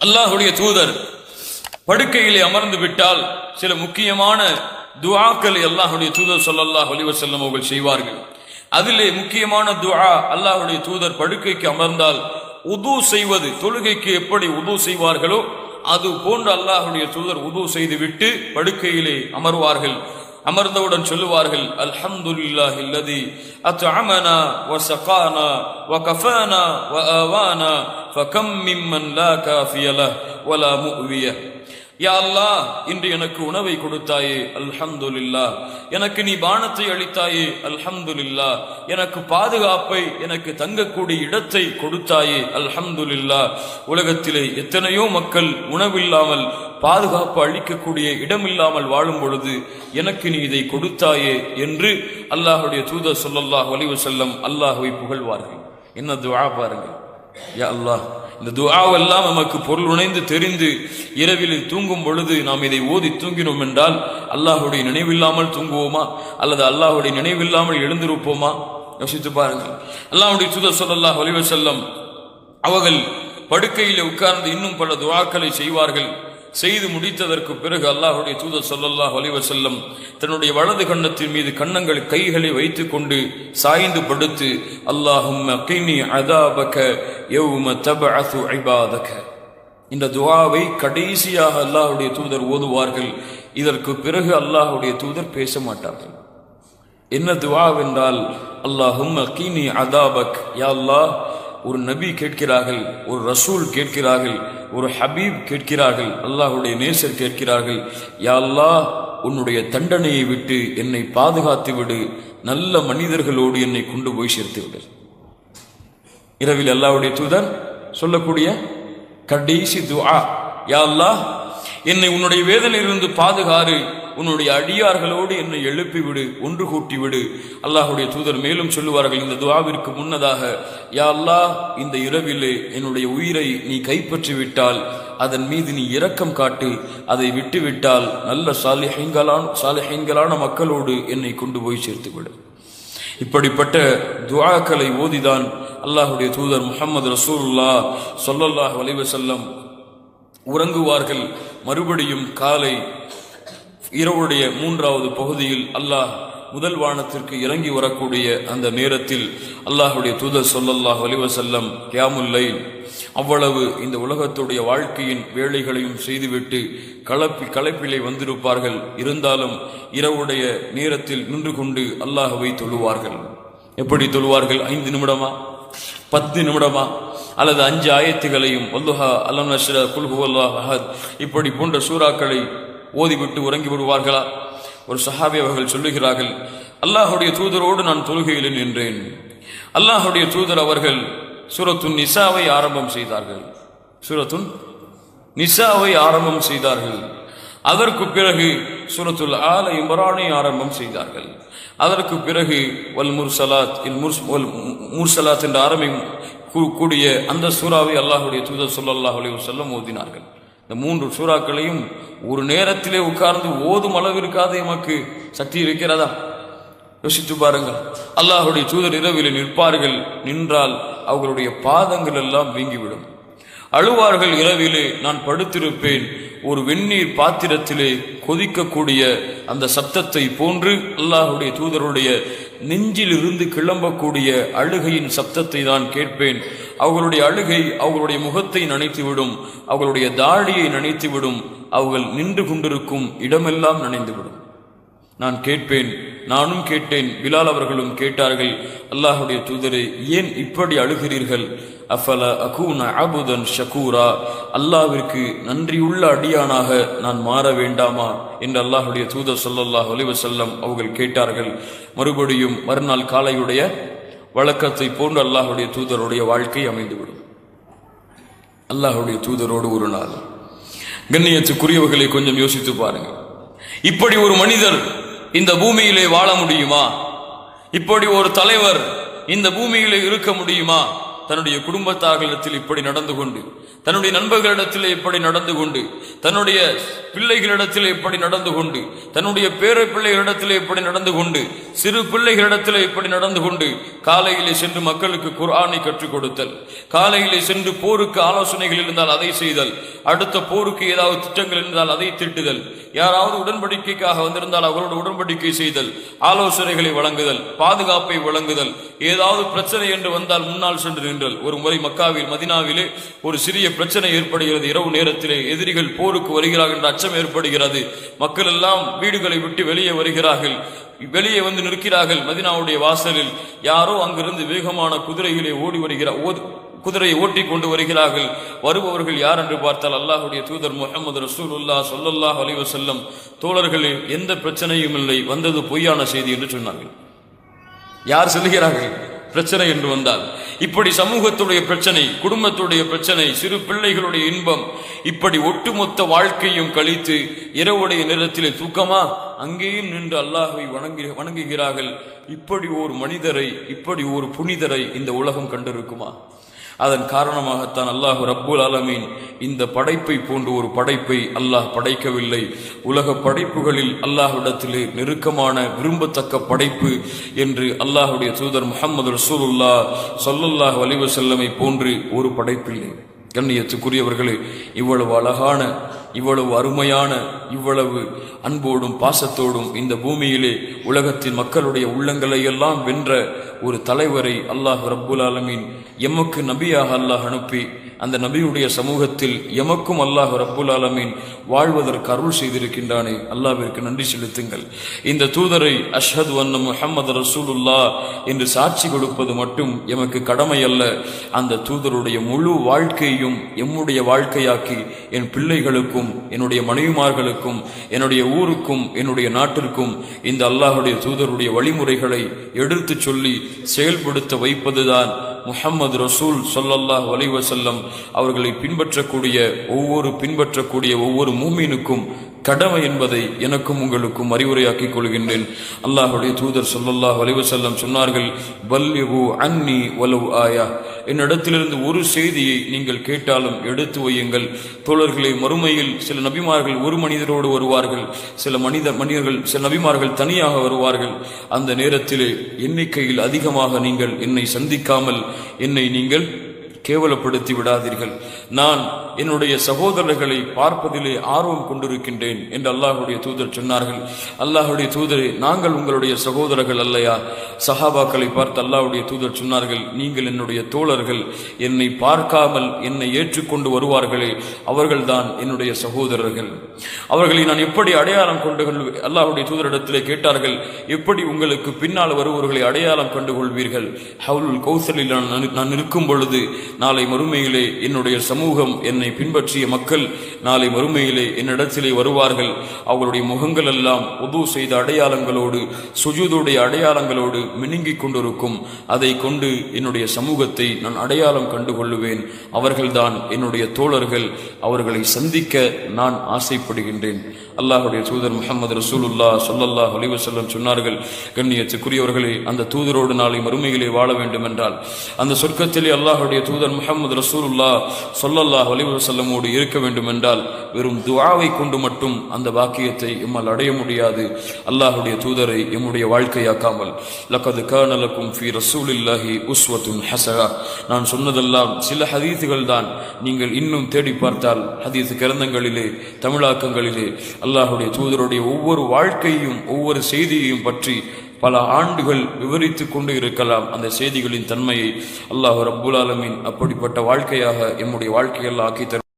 அல்லாஹ்வுடைய தூதர் படுக்கையிலே அமர்ந்து விட்டால் சில முக்கியமான துஆக்களை அல்லாஹ்வுடைய தூதர் ஸல்லல்லாஹு அலைஹி வஸல்லம் அவர்கள் செய்வார்கள். அதிலே முக்கியமான துஆ, அல்லாஹ்வுடைய தூதர் படுக்கைக்கு அமர்ந்தால் உது செய்வது, தொழுகைக்கு எப்படி உது செய்வார்களோ அது போன்று அல்லாஹ்வுடைய தூதர் உது செய்துவிட்டு படுக்கையிலே அமர்வார்கள். அமர்ந்தவுடன் சொல்லுவார்கள், அல்ஹம்துலில்லாஹி அல்லதி அத்அமனா வஸகானா வகஃபானா வஆவானா ஃபகம் மிம்மன் லா காஃபிய லஹ் வலா முஅவிய. யா அல்லாஹ், இன்று எனக்கு உணவை கொடுத்தாயே அல்ஹம்துலில்லாஹ், எனக்கு நீ பானத்தை அளித்தாயே அல்ஹம்துலில்லாஹ், எனக்கு பாதுகாப்பை, எனக்கு தங்கக்கூடிய இடத்தை கொடுத்தாயே அல்ஹம்துலில்லாஹ். உலகத்திலே எத்தனையோ மக்கள் உணவில்லாமல், பாதுகாப்பு அளிக்கக்கூடிய இடமில்லாமல் வாழும் பொழுது எனக்கு நீ இதை கொடுத்தாயே என்று அல்லாஹ்வுடைய தூதர் ஸல்லல்லாஹு அலைஹி வஸல்லம் அல்லாஹ்வை புகழ்வார்கள். என்ன துஆ பாருங்கள். யா அல்லாஹ், இந்த துஆவெல்லாம் நமக்கு பொருள் உணைந்து தெரிந்து இரவில் தூங்கும் பொழுது நாம் இதை ஓதி தூங்கினோம் என்றால் அல்லாஹ்வுடைய நினைவில்லாமல் தூங்குவோமா அல்லது அல்லாஹ்வுடைய நினைவில்லாமல் எழுந்திருப்போமா? யோசித்து பாருங்கள். அல்லாஹ்வுடைய தூதர் ஸல்லல்லாஹு அலைஹி வஸல்லம் அவர்கள் படுக்கையில் உட்கார்ந்து இன்னும் பல துஆக்களை செய்வார்கள். செய்து முடித்ததற்கு பிறகு அல்லாஹ்வுடைய தூதர் ஸல்லல்லாஹு அலைஹி வஸல்லம் தன்னுடைய வலது கன்னத்தின் மீது கைகளை வைத்துக் கொண்டு சாய்ந்து படுத்து, அல்லாஹும்ம கினி அதாபக யௌம தபஅது இபாதக, இந்த துஆவை கடைசியாக அல்லாஹ்வுடைய தூதர் ஓதுவார்கள். இதற்கு பிறகு அல்லாஹ்வுடைய தூதர் பேச மாட்டார்கள். என்ன துஆ என்றால், அல்லாஹும்ம கினி அதாபக், யா அல்லாஹ், ஒரு நபி கேட்கிறார்கள், ஒரு ரசூல் கேட்கிறார்கள், ஒரு ஹபீப் கேட்கிறார்கள், அல்லாஹ்வுடைய நேசர் கேட்கிறார்கள், யா அல்லாஹ், உன்னுடைய தண்டனையை விட்டு என்னை பாதுகாத்து விடு, நல்ல மனிதர்களோடு என்னை கொண்டு போய் சேர்த்து விடு. இரவில் அல்லாஹ்வுடைய தூதர் சொல்லக்கூடிய கடைசி துஆ, யா அல்லாஹ், என்னை உன்னுடைய வேதனையிலிருந்து பாதுகாரு, உன்னுடைய அடியார்களோடு என்னை எழுப்பிவிடு, ஒன்று கூட்டிவிடு. அல்லாஹ்வுடைய தூதர் மேலும் சொல்லுவார்கள் இந்த துஆவிற்கு முன்னதாக, யா அல்லாஹ், இந்த இரவிலே என்னுடைய உயிரை நீ கைப்பற்றி விட்டால் அதன் மீது நீ இரக்கம் காட்டு, அதை விட்டுவிட்டால் நல்ல சாலிஹீன்களான மக்களோடு என்னை கொண்டு போய் சேர்த்துவிடு. இப்படிப்பட்ட துஆக்களை ஓதிதான் அல்லாஹ்வுடைய தூதர் முஹம்மது ரசூலுல்லாஹ் ஸல்லல்லாஹு அலைஹி வஸல்லம் உறங்குவார்கள். மறுபடியும் காலை இரவுடைய 3வது பகுதியில் அல்லாஹ் முதல் வானத்திற்கு இறங்கி வரக்கூடிய அந்த நேரத்தில் அல்லாஹ்வுடைய தூதர் ஸல்லல்லாஹு அலைஹி வஸல்லம் கியாமுல் லைல், அவ்வளவு இந்த உலகத்துடைய வாழ்க்கையின் வேலைகளையும் செய்துவிட்டு களைப்பிலே வந்திருப்பார்கள். இருந்தாலும் இரவுடைய நேரத்தில் நின்று கொண்டு அல்லாஹ்வை தொழுவார்கள். எப்படி தொழுவார்கள்? 5 நிமிடமா, 10 நிமிடமா, அல்லது 5 ஆயத்துகளையும் வல்லுஹா, அலம் நஷ்ரா, குல் ஹுவல்லாஹு அஹத் இப்படி போன்ற சூறாக்களை ஓதிவிட்டு உறங்கி விடுவார்களா? ஒரு சஹாபி அவர்கள் சொல்லுகிறார்கள், அல்லாஹ்வுடைய தூதரோடு நான் தொழுகையில் நின்றேன். அல்லாஹ்வுடைய தூதர் அவர்கள் சூரத்துன் நிசாவை ஆரம்பம் செய்தார்கள். சூரத்துன் நிசாவை ஆரம்பம் செய்தார்கள். அதற்கு பிறகு சூரத்துல் ஆல இம்ரானை ஆரம்பம் செய்தார்கள். அதற்கு பிறகு வல் முர்சலாத் என்று ஆரம்பிக்கூடிய அந்த சூறாவை அல்லாஹ்வுடைய தூதர் ஸல்லல்லாஹு அலைஹி வஸல்லம் ஓதினார்கள். இந்த 3 சூறாக்களையும் ஒரு நேரத்திலே உட்கார்ந்து ஓதும் அளவிற்காத எமக்கு சக்தி இருக்கிறதா? யோசித்து பாருங்கள். அல்லாஹ்வுடைய தூதர் இரவில் நிற்பார்கள். நின்றால் அவர்களுடைய பாதங்கள் எல்லாம் வீங்கிவிடும். அழுவார்கள். இரவிலே நான் படுத்திருப்பேன், ஒரு வெந்நீர் பாத்திரத்திலே கொதிக்கக்கூடிய அந்த சப்தத்தை போன்று அல்லாஹ்வுடைய தூதருடைய நெஞ்சில் இருந்து கிளம்பக்கூடிய அழுகையின் சப்தத்தை நான் கேட்பேன். அவர்களுடைய அழுகை அவர்களுடைய முகத்தை நனைத்துவிடும், அவர்களுடைய தாடியை நனைத்துவிடும், அவர்கள் நின்று கொண்டிருக்கும் இடமெல்லாம் நனைந்துவிடும். நான் கேட்பேன், நானும் கேட்டேன், பிலால் அவர்களும் கேட்டார்கள், அல்லாஹ்வுடைய தூதரே, ஏன் இப்படி அழுகிறீர்கள்? அஃபல அகூன அபுதன் ஷகூரா, அல்லாஹ்விற்கு நன்றியுள்ள அடியானாக நான் மாற வேண்டாமா என்று அல்லாஹ்வுடைய தூதர் ஸல்லல்லாஹு அலைஹி வஸல்லம் அவர்கள் கேட்டார்கள். மறுபடியும் மறுநாள் காலையுடைய வழக்கத்தை போன்று அல்லாஹ்வுடைய தூதருடைய வாழ்க்கை அமைந்துவிடும். அல்லாஹ்வுடைய தூதரோடு ஒரு நாள். கண்ணியத்துக்குரியவர்களை கொஞ்சம் யோசித்து பாருங்கள். இப்படி ஒரு மனிதர் இந்த பூமியிலே வாழ முடியுமா? இப்படி ஒரு தலைவர் இந்த பூமியிலே இருக்க முடியுமா? தன்னுடைய குடும்பத்தார்களிடத்தில் இப்படி நடந்து கொண்டு, தன்னுடைய நண்பர்களிடத்தில் எப்படி நடந்து கொண்டு, தன்னுடைய பிள்ளைகளிடத்தில் எப்படி நடந்து கொண்டு, தன்னுடைய பேர பிள்ளைகளிடத்தில் எப்படி நடந்து கொண்டு, சிறு பிள்ளைகளிடத்தில் எப்படி நடந்து கொண்டு, காலையிலே சென்று மக்களுக்கு குர்ஆனை கற்றுக் கொடுத்தல், காலையிலே சென்று போருக்கு ஆலோசனைகள் இருந்தால் அதை செய்தல், அடுத்த போருக்கு ஏதாவது திட்டங்கள் இருந்தால் அதை திட்டுதல், யாராவது உடன்படிக்கைக்காக வந்திருந்தால் அவர்களோடு உடன்படிக்கை செய்தல், ஆலோசனைகளை வழங்குதல், பாதுகாப்பை வழங்குதல், ஏதாவது பிரச்சனை என்று வந்தால் முன்னால் சென்று நின்றல். ஒரு முறை மக்காவில் மதினாவிலே ஒரு சிறிய பிரச்சனை ஏற்படுகிறது. இரவு நேரத்திலே எதிரிகள் போருக்கு வருகிறார்கள் என்ற அச்சம் ஏற்படுகிறது. மக்கள் எல்லாம் வீடுகளை விட்டு வெளியே வருகிறார்கள். வெளியே வந்து நிற்கிறார்கள் மதினாவுடைய வாசலில். யாரோ அங்கிருந்து வேகமான குதிரையிலே ஓடி வருகிறார், குதிரையை ஓட்டி கொண்டு வருகிறார்கள். வருபவர்கள் யார் என்று பார்த்தால் அல்லாஹுடைய தூதர் முஹம்மது ரசூலுல்லாஹ் ஸல்லல்லாஹு அலைஹி வஸல்லம். தோழர்களே, எந்த பிரச்சனையும் இல்லை, வந்தது பொய்யான செய்தி என்று சொன்னார்கள். யார் சொல்லுகிறார்கள்? பிரச்சனை என்று வந்தால் இப்படி சமூகத்துடைய பிரச்சனை, குடும்பத்துடைய பிரச்சனை, சிறு பிள்ளைகளுடைய இன்பம், இப்படி ஒட்டுமொத்த வாழ்க்கையும் கழித்து இரவுடைய நேரத்திலே தூக்கமா அங்கேயும் நின்று அல்லாஹ்வை வணங்குகிறார்கள். இப்படி ஒரு மனிதரை, இப்படி ஒரு புனிதரை இந்த உலகம் கண்டிருக்குமா? அதன் காரணமாகத்தான் அல்லாஹ் ரப்புல் ஆலமீன் இந்த படைப்பை போன்று ஒரு படைப்பை அல்லாஹ் படைக்கவில்லை. உலக படைப்புகளில் அல்லாஹ்விடத்திலே நெருக்கமான விரும்பத்தக்க படைப்பு என்று அல்லாஹுடைய தூதர் முஹம்மது ரசூலுல்லாஹ் ஸல்லல்லாஹு அலைஹி வஸல்லமை போன்று ஒரு படைப்பில்லை. கண்ணியத்துக்குரியவர்களே, இவ்வளவு அழகான, இவ்வளவு அருமையான, இவ்வளவு அன்போடும் பாசத்தோடும் இந்த பூமியிலே உலகத்தின் மக்களுடைய உள்ளங்களை எல்லாம் வென்ற ஒரு தலைவரை அல்லாஹ் ரப்புல் ஆலமீன் எமக்கு நபியாக அல்லாஹ் அனுப்பி அந்த நபியுடைய சமூகத்தில் எமக்கும் அல்லாஹ் ரப்புல் ஆலமீன் வாழ்வதற்கு அருள் செய்திருக்கின்றானே, அல்லாஹ்விற்கு நன்றி செலுத்துங்கள். இந்த தூதரை அஷ்ஹது அன்ன முஹம்மது ரசூலுல்லாஹ் என்று சாட்சி கொடுப்பது மட்டும் எமக்கு கடமை அல்ல. அந்த தூதருடைய முழு வாழ்க்கையும் எம்முடைய வாழ்க்கையாக்கி என் பிள்ளைகளுக்கும், என்னுடைய மனைவிமார்களுக்கும், என்னுடைய ஊருக்கும், என்னுடைய நாட்டிற்கும் இந்த அல்லாஹுடைய தூதருடைய வழிமுறைகளை எடுத்து சொல்லி செயல்படுத்த வைப்பதுதான் முஹம்மது ரசூல் ஸல்லல்லாஹு அலைஹி வஸல்லம் அவர்களை பின்பற்றக்கூடிய ஒவ்வொரு மூமினுக்கும் கடமை என்பதை எனக்கும் உங்களுக்கும் அறிவுரையாக்கிக் கொள்கின்றேன். அல்லாஹுடைய தூதர் ஸல்லல்லாஹு அலைஹி வஸல்லம் சொன்னார்கள், பல்லிகு அன்னி வலவ் ஆயா, என்னிடத்திலிருந்து ஒரு செய்தியை நீங்கள் கேட்டாலும் எடுத்து வையுங்கள். தோழர்களே, மறுமையில் சில நபிமார்கள் ஒரு மனிதரோடு வருவார்கள், சில நபிமார்கள் தனியாக வருவார்கள். அந்த நேரத்திலே எண்ணிக்கையில் அதிகமாக நீங்கள் என்னை சந்திக்காமல் என்னை நீங்கள் கேவலப்படுத்தி விடாதீர்கள். நான் என்னுடைய சகோதரர்களை பார்ப்பதிலே ஆர்வம் கொண்டிருக்கின்றேன் என்று அல்லாஹுடைய தூதர் சொன்னார்கள். அல்லாஹுடைய தூதரே, நாங்கள் உங்களுடைய சகோதரர்கள் அல்லையா? சஹாபாக்களை பார்த்து அல்லாஹுடைய தூதர் சொன்னார்கள், நீங்கள் என்னுடைய தோழர்கள், என்னை பார்க்காமல் என்னை ஏற்றுக்கொண்டு வருவார்களே அவர்கள்தான் என்னுடைய சகோதரர்கள். அவர்களை நான் எப்படி அடையாளம் கொண்டு அல்லாஹுடைய தூதரிடத்திலே கேட்டார்கள், எப்படி உங்களுக்கு பின்னால் வருபவர்களை அடையாளம் கண்டு கொள்வீர்கள்? ஹவுலுல் கௌசரில் நான் இருக்கும் பொழுது நாளை மறுமையிலே என்னுடைய சமூகம், என்னை பின்பற்றிய மக்கள் நாளை மறுமையிலே என்னிடத்திலே வருவார்கள். அவர்களுடைய முகங்கள் எல்லாம் உது செய்த அடையாளங்களோடு, சுஜூதுடைய அடையாளங்களோடு மினுங்கிக் கொண்டிருக்கும். அதை கொண்டு என்னுடைய சமூகத்தை நான் அடையாளம் கண்டு கொள்ளுவேன். அவர்கள்தான் என்னுடைய தோழர்கள். அவர்களை சந்திக்க நான் ஆசைப்படுகின்றேன். அல்லாஹுடைய தூதர் முஹம்மது ரசூலுல்லாஹ் ஸல்லல்லாஹு அலைஹி வஸல்லம் சொன்னார்கள், கண்ணியத்துக்குரியவர்களே, அந்த தூதரோடு நாளை மறுமையிலே வாழ வேண்டும் என்றால், அந்த சொர்க்கத்திலே அல்லாஹுடைய தூதர் முஹம்மது ரசூலுல்லாஹ் ஸல்லல்லாஹு அலைஹி வஸல்லமோடு இருக்க வேண்டும் என்றால் வெறும் துஆவை கொண்டு மட்டும் அந்த பாக்கியத்தை எம்மால் அடைய முடியாது. அல்லாஹுடைய தூதரை எம்முடைய வாழ்க்கையாக்காமல், லகத் கான லக்கும் ஃபீ ரசூலில்லாஹி உஸ்வத்துன் ஹஸனா, நான் சொன்னதெல்லாம் சில ஹதீஸுகள் தான். நீங்கள் இன்னும் தேடி பார்த்தால் ஹதீஸ் கிரந்தங்களிலே, தமிழாக்கங்களிலே அல்லாஹுடைய தூதருடைய ஒவ்வொரு வாழ்க்கையும் ஒவ்வொரு செய்தியையும் பற்றி பல ஆண்டுகள் விவரித்து கொண்டு இருக்கலாம். அந்த செய்திகளின் தன்மையை அல்லாஹ் ரப்புல் ஆலமீன் அப்படிப்பட்ட வாழ்க்கையாக எம்முடைய வாழ்க்கையெல்லாம் ஆக்கி தரும்.